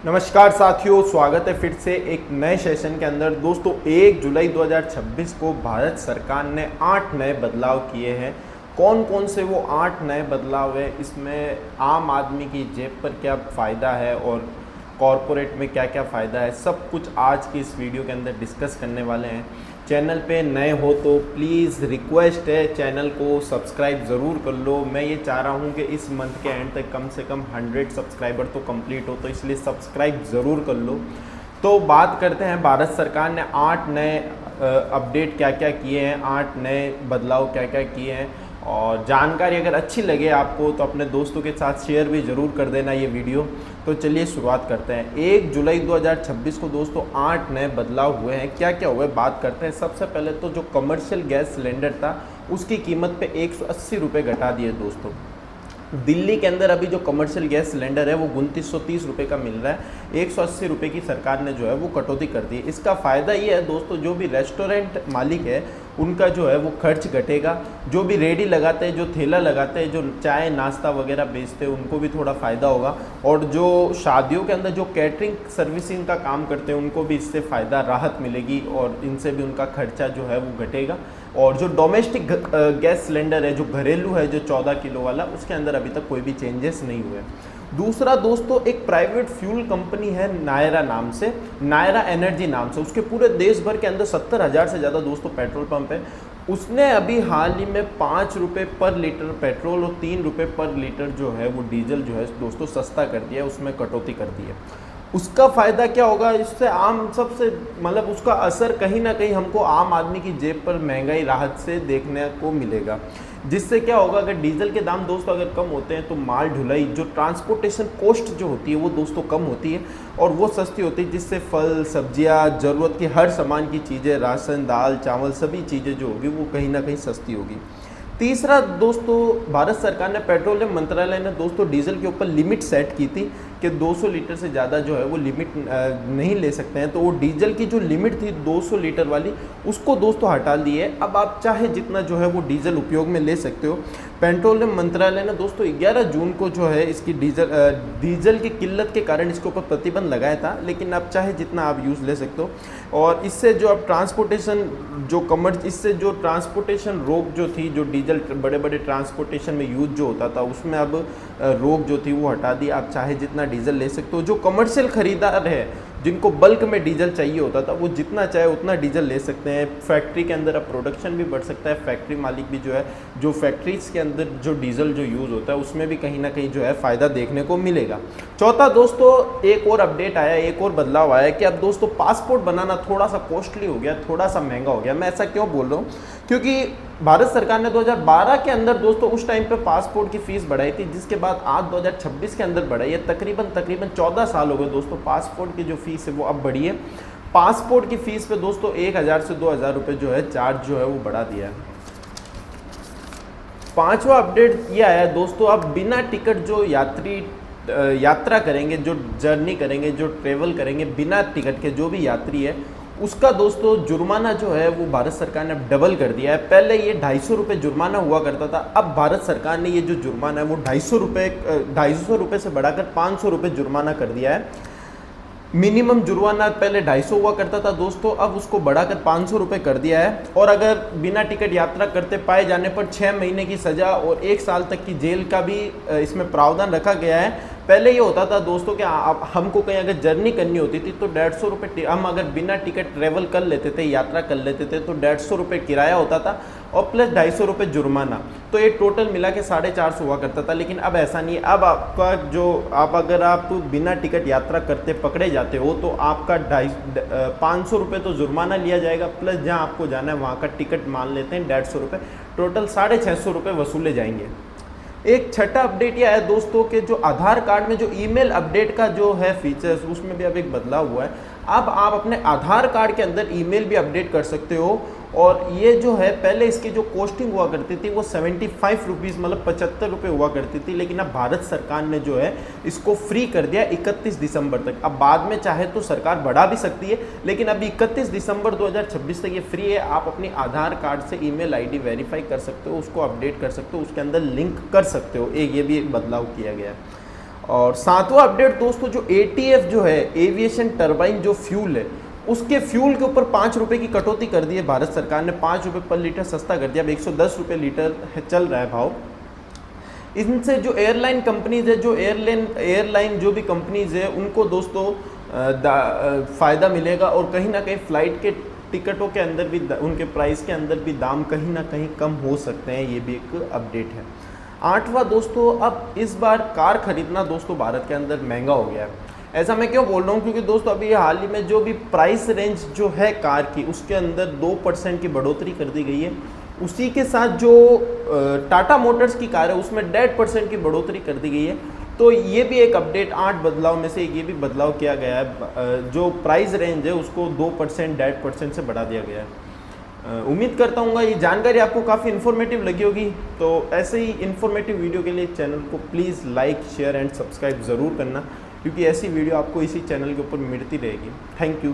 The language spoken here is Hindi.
नमस्कार साथियों, स्वागत है फिर से एक नए सेशन के अंदर। दोस्तों 1 जुलाई 2026 को भारत सरकार ने 8 नए बदलाव किए हैं। कौन कौन से वो 8 नए बदलाव है, इसमें आम आदमी की जेब पर क्या फ़ायदा है और कॉरपोरेट में क्या क्या फ़ायदा है, सब कुछ आज की इस वीडियो के अंदर डिस्कस करने वाले हैं। चैनल पे नए हो तो प्लीज़ रिक्वेस्ट है, चैनल को सब्सक्राइब ज़रूर कर लो। मैं ये चाह रहा हूँ कि इस मंथ के एंड तक कम से कम 100 सब्सक्राइबर तो कंप्लीट हो, तो इसलिए सब्सक्राइब ज़रूर कर लो। तो बात करते हैं, भारत सरकार ने 8 नए अपडेट क्या क्या किए हैं, 8 नए बदलाव क्या क्या किए हैं। और जानकारी अगर अच्छी लगे आपको तो अपने दोस्तों के साथ शेयर भी ज़रूर कर देना ये वीडियो। तो चलिए शुरुआत करते हैं। 1 जुलाई 2026 को दोस्तों 8 नए बदलाव हुए हैं। क्या क्या हुए बात करते हैं। सबसे पहले तो जो कमर्शियल गैस सिलेंडर था उसकी कीमत पे 180 रुपये घटा दिए दोस्तों। दिल्ली के अंदर अभी जो कमर्शियल गैस सिलेंडर है वो 2930 रुपये का मिल रहा है। 180 रुपये की सरकार ने जो है वो कटौती कर दी है। इसका फ़ायदा ये है दोस्तों, जो भी रेस्टोरेंट मालिक है उनका जो है वो खर्च घटेगा। जो भी रेडी लगाते हैं, जो ठेला लगाते हैं, जो चाय नाश्ता वगैरह बेचते हैं, उनको भी थोड़ा फ़ायदा होगा। और जो शादियों के अंदर जो कैटरिंग सर्विसिंग का काम करते हैं उनको भी इससे फ़ायदा राहत मिलेगी और इनसे भी उनका खर्चा जो है वो घटेगा। और जो डोमेस्टिक गैस सिलेंडर है, जो घरेलू है, जो 14 किलो वाला, उसके अंदर अभी तक कोई भी चेंजेस नहीं हुए। दूसरा दोस्तों, एक प्राइवेट फ्यूल कंपनी है नायरा नाम से, नायरा एनर्जी नाम से, उसके पूरे देश भर के अंदर 70,000 से ज़्यादा दोस्तों पेट्रोल पंप है। उसने अभी हाल ही में 5 रुपये पर लीटर पेट्रोल और 3 रुपये पर लीटर जो है वो डीजल जो है दोस्तों सस्ता कर दिया है, उसमें कटौती कर दी है। उसका फ़ायदा क्या होगा, इससे आम सबसे मतलब उसका असर कहीं ना कहीं हमको आम आदमी की जेब पर महंगाई राहत से देखने को मिलेगा। जिससे क्या होगा, अगर डीजल के दाम दोस्तों अगर कम होते हैं तो माल ढुलाई, जो ट्रांसपोर्टेशन कॉस्ट जो होती है वो दोस्तों कम होती है और वो सस्ती होती है, जिससे फल सब्जियां, ज़रूरत की हर सामान की चीज़ें, राशन दाल चावल सभी चीज़ें जो होगी वो कहीं ना कहीं सस्ती होगी। तीसरा दोस्तों, भारत सरकार ने, पेट्रोलियम मंत्रालय ने दोस्तों डीजल के ऊपर लिमिट सेट की थी कि 200 लीटर से ज़्यादा जो है वो लिमिट नहीं ले सकते हैं। तो वो डीजल की जो लिमिट थी 200 लीटर वाली, उसको दोस्तों हटा दी है। अब आप चाहे जितना जो है वो डीजल उपयोग में ले सकते हो। पेट्रोलियम मंत्रालय ने दोस्तों 11 जून को जो है इसकी डीजल की किल्लत के कारण इसके ऊपर प्रतिबंध लगाया था, लेकिन अब चाहे जितना आप यूज़ ले सकते हो। और इससे जो अब ट्रांसपोर्टेशन इससे जो ट्रांसपोर्टेशन रोक जो थी, जो डीजल बड़े बड़े ट्रांसपोर्टेशन में यूज जो होता था उसमें अब रोक जो थी वो हटा दी। आप चाहे जितना डीजल ले सकते हो। जो कमर्शियल खरीदार है, जिनको बल्क में डीजल चाहिए होता था, वो जितना चाहे उतना डीजल ले सकते हैं। फैक्ट्री के अंदर अब प्रोडक्शन भी बढ़ सकता है। फैक्ट्री मालिक भी जो है, जो फैक्ट्रीज के अंदर जो डीजल जो यूज़ होता है उसमें भी कहीं ना कहीं जो है फ़ायदा देखने को मिलेगा। चौथा दोस्तों, एक और अपडेट आया, एक और बदलाव आया कि अब दोस्तों पासपोर्ट बनाना थोड़ा सा कॉस्टली हो गया, थोड़ा सा महंगा हो गया। मैं ऐसा क्यों बोल रहा हूँ, क्योंकि भारत सरकार ने 2012 के अंदर दोस्तों उस टाइम पे पासपोर्ट की फ़ीस बढ़ाई थी, जिसके बाद आज 2026 के अंदर बढ़ाई है। तकरीबन 14 साल हो गए दोस्तों, पासपोर्ट की जो फ़ीस है वो अब बढ़ी है। पासपोर्ट की फ़ीस पे दोस्तों 1000 से 2000 रुपये जो है चार्ज जो है वो बढ़ा दिया है। पांचवा अपडेट ये आया है दोस्तों, अब बिना टिकट जो यात्रा करेंगे, जो जर्नी करेंगे, जो ट्रेवल करेंगे बिना टिकट के, जो भी यात्री है, उसका दोस्तों जुर्माना जो है वो भारत सरकार ने डबल कर दिया है। पहले ये 250 रुपये जुर्माना हुआ करता था, अब भारत सरकार ने ये जो जुर्माना है वो 250 रुपये से बढ़ाकर 500 रुपये जुर्माना कर दिया है। मिनिमम जुर्माना पहले 250 हुआ करता था दोस्तों, अब उसको बढ़ाकर 500 रुपये कर दिया है। और अगर बिना टिकट यात्रा करते पाए जाने पर 6 महीने की सज़ा और 1 साल तक की जेल का भी इसमें प्रावधान रखा गया है। पहले ये होता था दोस्तों कि हमको कहीं अगर जर्नी करनी होती थी तो 150 रुपये, हम अगर बिना टिकट ट्रेवल कर लेते थे, यात्रा कर लेते थे, तो 150 रुपये किराया होता था और प्लस 250 रुपये जुर्माना, तो ये टोटल मिला के 450 हुआ करता था। लेकिन अब ऐसा नहीं है। अब आपका जो अगर आप बिना टिकट यात्रा करते पकड़े जाते हो तो आपका 500 रुपये तो जुर्माना लिया जाएगा, प्लस जहाँ आपको जाना है वहाँ का टिकट मान लेते हैं 150 रुपये, टोटल 650 रुपये वसूले जाएंगे। एक छठा अपडेट यह है दोस्तों कि जो आधार कार्ड में जो ईमेल अपडेट का जो है फीचर्स, उसमें भी अब एक बदलाव हुआ है। अब आप अपने आधार कार्ड के अंदर ईमेल भी अपडेट कर सकते हो। और ये जो है, पहले इसकी जो कॉस्टिंग हुआ करती थी वो 75 रुपीज़ मतलब 75 रुपये हुआ करती थी, लेकिन अब भारत सरकार ने जो है इसको फ्री कर दिया 31 दिसंबर तक। अब बाद में चाहे तो सरकार बढ़ा भी सकती है, लेकिन अभी 31 दिसंबर 2026 तक ये फ्री है। आप अपनी आधार कार्ड से ईमेल आईडी वेरीफाई कर सकते हो, उसको अपडेट कर सकते हो, उसके अंदर लिंक कर सकते हो। ये भी एक बदलाव किया गया है। और सातवां अपडेट दोस्तों, जो ATF जो है, एविएशन टरबाइन जो फ्यूल है, उसके फ्यूल के ऊपर 5 रुपये की कटौती कर दी है भारत सरकार ने। 5 रुपये पर लीटर सस्ता कर दिया, अब 110 रुपये लीटर चल रहा है भाव। इनसे जो एयरलाइन कंपनीज है, जो एयरलाइन जो भी कंपनीज है, उनको दोस्तों फ़ायदा मिलेगा और कहीं ना कहीं फ़्लाइट के टिकटों के अंदर भी, उनके प्राइस के अंदर भी दाम कहीं ना कहीं कम हो सकते हैं। ये भी एक अपडेट है। आठवां दोस्तों, अब इस बार कार खरीदना दोस्तों भारत के अंदर महंगा हो गया है। ऐसा मैं क्यों बोल रहा हूँ, क्योंकि दोस्तों अभी हाल ही में जो भी प्राइस रेंज जो है कार की, उसके अंदर 2% की बढ़ोतरी कर दी गई है। उसी के साथ जो टाटा मोटर्स की कार है, उसमें 1.5% की बढ़ोतरी कर दी गई है। तो ये भी एक अपडेट, 8 बदलाव में से ये भी बदलाव किया गया है। जो प्राइस रेंज है उसको 2%, 1.5% से बढ़ा दिया गया है। उम्मीद करता हूँ ये जानकारी आपको काफ़ी इन्फॉर्मेटिव लगी होगी। तो ऐसे ही इन्फॉर्मेटिव वीडियो के लिए चैनल को please like, share and subscribe ज़रूर करना, क्योंकि ऐसी वीडियो आपको इसी चैनल के ऊपर मिलती रहेगी। Thank you.